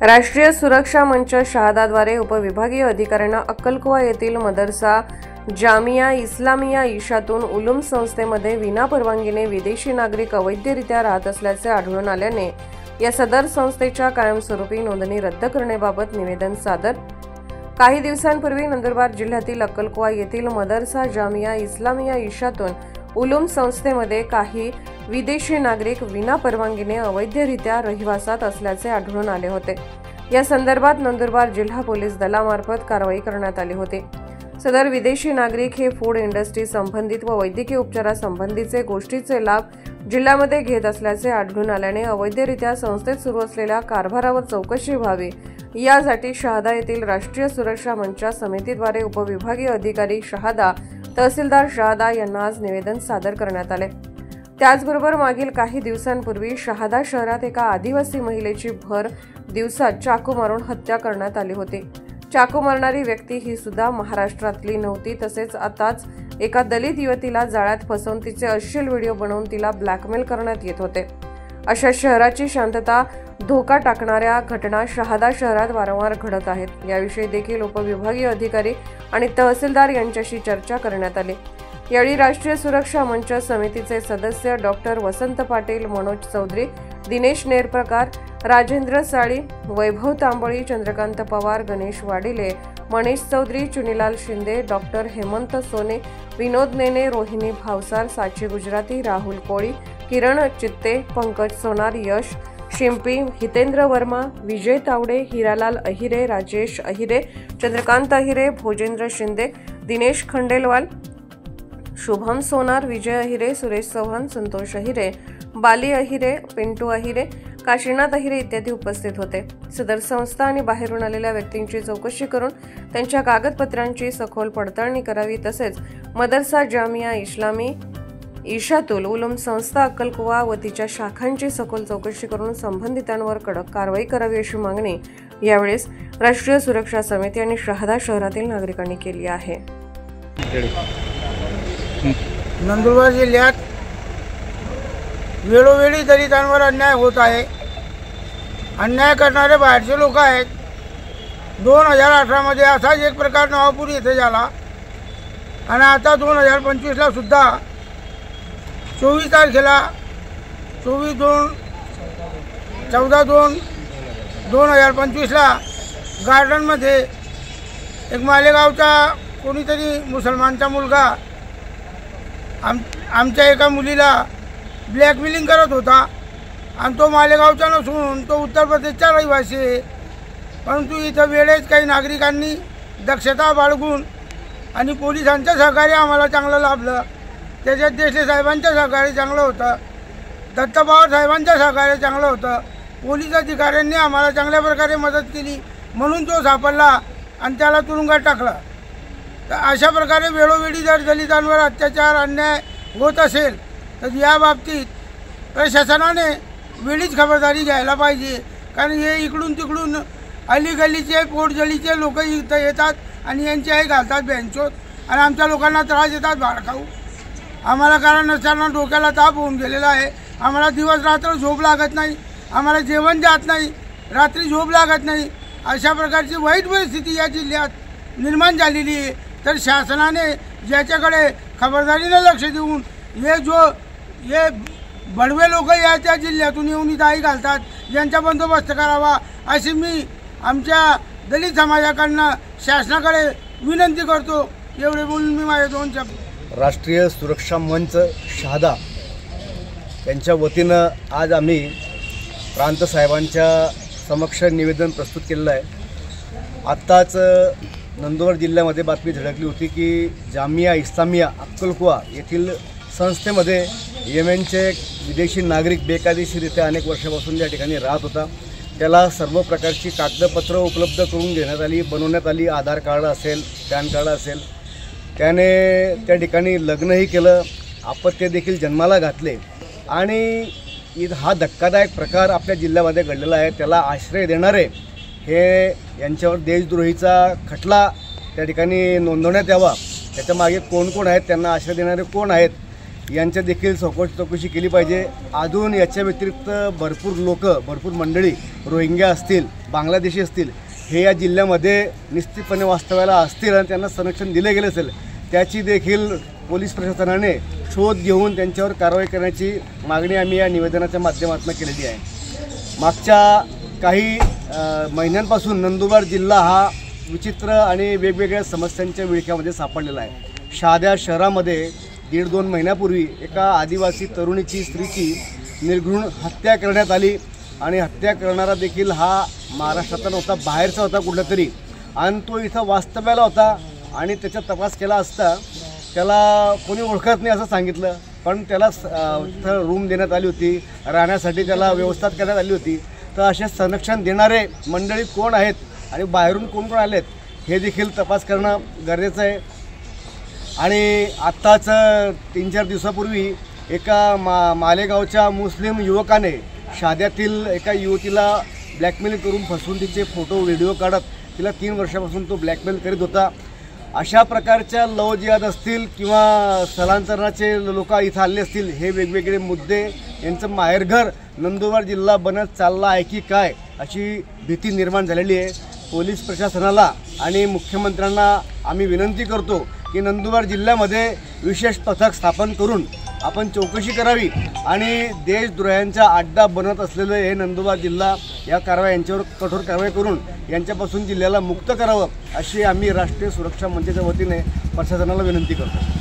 राष्ट्रीय सुरक्षा मंच शहादाद्वारे उपविभागीय अधिकाऱ्यांना अक्कलकुवा येथील मदरसा जामिया इस्लामिया ईशातून उलूम संस्थेमध्ये विनापरवानगीने विदेशी नागरिक अवैधरित्या राहत असल्याचे आढळून आल्याने या सदर संस्थेच्या कायमस्वरूपी नोंदणी रद्द करण्याबाबत निवेदन सादर। काही दिवसांपूर्वी नंदुरबार जिल्ह्यातील अक्कलकुवा येथील मदरसा जामिया इस्लामिया ईशातून उलूम संस्थेमध्ये काही विदेशी नागरिक विनापरवानगीने अवैधरित्या रहिवासात असल्याचे आढळून आले होते। या संदर्भात नंदुरबार जिल्हा पोलीस दलामार्फत कारवाई करण्यात आली होती। सदर विदेशी नागरिक हे फूड इंडस्ट्री संबंधित व वैद्यकीय उपचारासंबंधीचे गोष्टीचे लाभ जिल्ह्यामध्ये घेत असल्याचे आढळून आल्याने अवैधरित्या संस्थेत सुरू असलेल्या कारभारावर चौकशी व्हावी यासाठी शहादा येथील राष्ट्रीय सुरक्षा मंच समितीद्वारे उपविभागीय अधिकारी शहादा तहसीलदार शहादा यांना आज निवेदन सादर करण्यात आले। त्याचबरोबर मागील काही दिवसांपूर्वी शहादा शहरात एका आदिवासी महिलेची भर दिवसात चाकू मारून हत्या करण्यात आली होती। चाकू मारणारी व्यक्ती ही सुद्धा महाराष्ट्रातली नव्हती। तसेच आताच एका दलित युवतीला जाळ्यात फसवून तिचे अश्लील व्हिडिओ बनवून तिला ब्लॅकमेल करण्यात येत होते। अशा शहराची शांतता धोका टाकणाऱ्या घटना शहादा शहरात वारंवार घडत आहेत। याविषयी देखील उपविभागीय अधिकारी आणि तहसीलदार यांच्याशी चर्चा करण्यात आली। यावेळी राष्ट्रीय सुरक्षा मंच समितीचे सदस्य डॉक्टर वसंत पाटील, मनोज चौधरी, दिनेश नेरप्रकार, राजेंद्र साळी, वैभव तांबळी, चंद्रकांत पवार, गणेश वाडिले, मनीष चौधरी, चुनीलाल शिंदे, डॉक्टर हेमंत सोने, विनोद नेने, रोहिणी भावसार, साची गुजराती, राहुल कोळी, किरण चित्ते, पंकज सोनार, यश शिंपी, हितेंद्र वर्मा, विजय तावडे, हिरालाल अहिरे, राजेश अहिरे, चंद्रकांत अहिरे, भोजेंद्र शिंदे, दिनेश खंडेलवाल, शुभम सोनार, विजय अहिरे, सुरेश चव्हाण, संतोष अहिरे, बाली अहिरे, पिंटू अहिरे, काशीनाथ अहिरे इत्यादी उपस्थित होते। सदर संस्था आणि बाहेरून आलेल्या व्यक्तींची चौकशी करून त्यांच्या कागदपत्रांची सखोल पडताळणी करावी। तसेच मदरसा जामिया इस्लामी ईशातुल उलूम संस्था अक्कलकुवा व तिच्या शाखांची सखोल चौकशी करून संबंधितांवर कडक कारवाई करावी अशी मागणी यावेळेस राष्ट्रीय सुरक्षा समिती आणि शहादा शहरातील नागरिकांनी केली आहे। नंदुरबार जिल्ह्यात वेळोवेळी दलितांवर अन्याय होत आहे। अन्याय करणारे बाहेरचे लोक आहेत। 2018 मध्ये असाच एक प्रकार नवापूर येथे झाला आणि आता 2025ला सुद्धा 24 तारखेला 14/2/2025ला गार्डनमध्ये एक मालेगावचा कोणीतरी मुसलमानचा मुलगा आमच्या एका मुलीला ब्लॅकमेलिंग करत होता आणि तो मालेगावचा नसून तो उत्तर प्रदेशचा रहिवासी आहे। परंतु इथं वेळेस काही नागरिकांनी दक्षता बाळगून आणि पोलिसांचं सहकार्य आम्हाला चांगलं लाभलं। त्याच्यात देशले साहेबांचं सहकार्य चांगलं होतं, दत्तपवार साहेबांचं सहकार्य चांगलं होतं, पोलीस अधिकाऱ्यांनी आम्हाला चांगल्या प्रकारे मदत केली म्हणून तो सापडला आणि त्याला तुरुंगात टाकला। तर अशा प्रकारे वेळोवेळी जर दलितांवर अत्याचार अन्याय होत असेल तर या बाबतीत प्रशासनाने वेळीच खबरदारी घ्यायला पाहिजे। कारण हे इकडून तिकडून अलीगलीचे पोटजळीचे लोक इथं येतात आणि यांची आई घालतात बँचोत आणि आमच्या लोकांना त्रास देतात भाडखाऊ। आम्हाला कारण नसताना डोक्याला ताप होऊन गेलेला आहे। आम्हाला दिवस रात्र झोप लागत नाही, आम्हाला जेवण जात नाही, रात्री झोप लागत नाही। अशा प्रकारची वाईट परिस्थिती या जिल्ह्यात निर्माण झालेली आहे। तर शासनाने ज्याच्याकडे खबरदारीने लक्ष देऊन हे बडवे लोक या त्या जिल्ह्यातून येऊन इथं आई घालतात यांचा बंदोबस्त करावा अशी मी आमच्या दलित समाजाकडनं शासनाकडे विनंती करतो। एवढे बोलून मी माझे 2 शब्द। राष्ट्रीय सुरक्षा मंच शहादा यांच्या वतीनं आज आम्ही प्रांत साहेबांच्या समक्ष निवेदन प्रस्तुत केलेलं आहे। आत्ताच नंदुरबार जिल्ह्यामध्ये बातमी झळकली होती की जामिया इस्लामिया अक्कलकुवा येथील संस्थेमध्ये येमेनचे विदेशी नागरिक बेकायदेशीररित्या अनेक वर्षापासून या ठिकाणी राहत होता। त्याला सर्व प्रकारची कागदपत्र उपलब्ध करून देण्यात आली, बनवण्यात आली। आधार कार्ड असेल, पॅन कार्ड असेल। त्याने त्या ठिकाणी लग्नही केलं, अपत्य देखील जन्माला घातले आणि हा धक्कादायक प्रकार आपल्या जिल्ह्यामध्ये घडलेला आहे। त्याला आश्रय देणारे हे यांच्यावर देशद्रोहीचा खटला त्या ठिकाणी नोंदवण्यात यावा। त्याच्यामागे कोण कोण आहेत, त्यांना आश्रय देणारे कोण आहेत यांच्या देखील चौकशी केली पाहिजे। अजून याच्या व्यतिरिक्त भरपूर मंडळी रोहिंग्या असतील, बांगलादेशी असतील, हे या जिल्ह्यामध्ये निश्चितपणे वास्तव्याला असतील आणि त्यांना संरक्षण दिले गेले असेल, त्याची देखील पोलीस प्रशासनाने शोध घेऊन त्यांच्यावर कारवाई करण्याची मागणी आम्ही या निवेदनाच्या माध्यमातून केलेली आहे। मागच्या काही महिन्यांपासून नंदुरबार जिल्हा हा विचित्र आणि वेगवेगळ्या समस्यांच्या विळख्यामध्ये सापडलेला आहे। शहादा शहरामध्ये 1.5-2 महिन्यापूर्वी एका आदिवासी तरुणीची, स्त्रीची निर्घृण हत्या करण्यात आली आणि हत्या करणारा देखील हा महाराष्ट्रातला नव्हता, बाहेरचा होता कुठला तरी, आणि तो इथं वास्तव्याला होता आणि त्याचा तपास केला असता त्याला कोणी ओळखत नाही असं सांगितलं, पण त्याला इथं रूम देण्यात आली होती, राहण्यासाठी त्याला व्यवस्था करण्यात आली होती। तर असे संरक्षण देणारे मंडळी कोण आहेत आणि बाहेरून कोण कोण आलेत हे देखील तपास करणं गरजेचं आहे। आणि आत्ताच 3-4 दिवसापूर्वी एका मालेगावच्या मुस्लिम युवकाने शहाद्यातील एका युवतीला ब्लॅकमेल करून फसवून तिचे फोटो व्हिडिओ काढत तिला 3 वर्षापासून तो ब्लॅकमेल करीत होता। अशा प्रकारच्या लव जिहाद असतील किंवा स्थलांतरणाचे लोक इथं आले असतील, हे वेगवेगळे मुद्दे यांचं माहेरघर नंदुरबार जिल्हा बनत चालला आहे की काय अशी भीती निर्माण झालेली आहे। पोलीस प्रशासनाला आणि मुख्यमंत्र्यांना आम्ही विनंती करतो की नंदुरबार जिल्ह्यामध्ये विशेष पथक स्थापन करून आपण चौकशी करावी आणि देशद्रोह्यांचा अड्डा बनत असलेलं हे नंदुरबार जिल्हा यांच्यावर कठोर कारवाई करून यांच्यापासून जिल्ह्याला मुक्त करावं अशी आम्ही राष्ट्रीय सुरक्षा मंचाच्या वतीने प्रशासनाला विनंती करतो।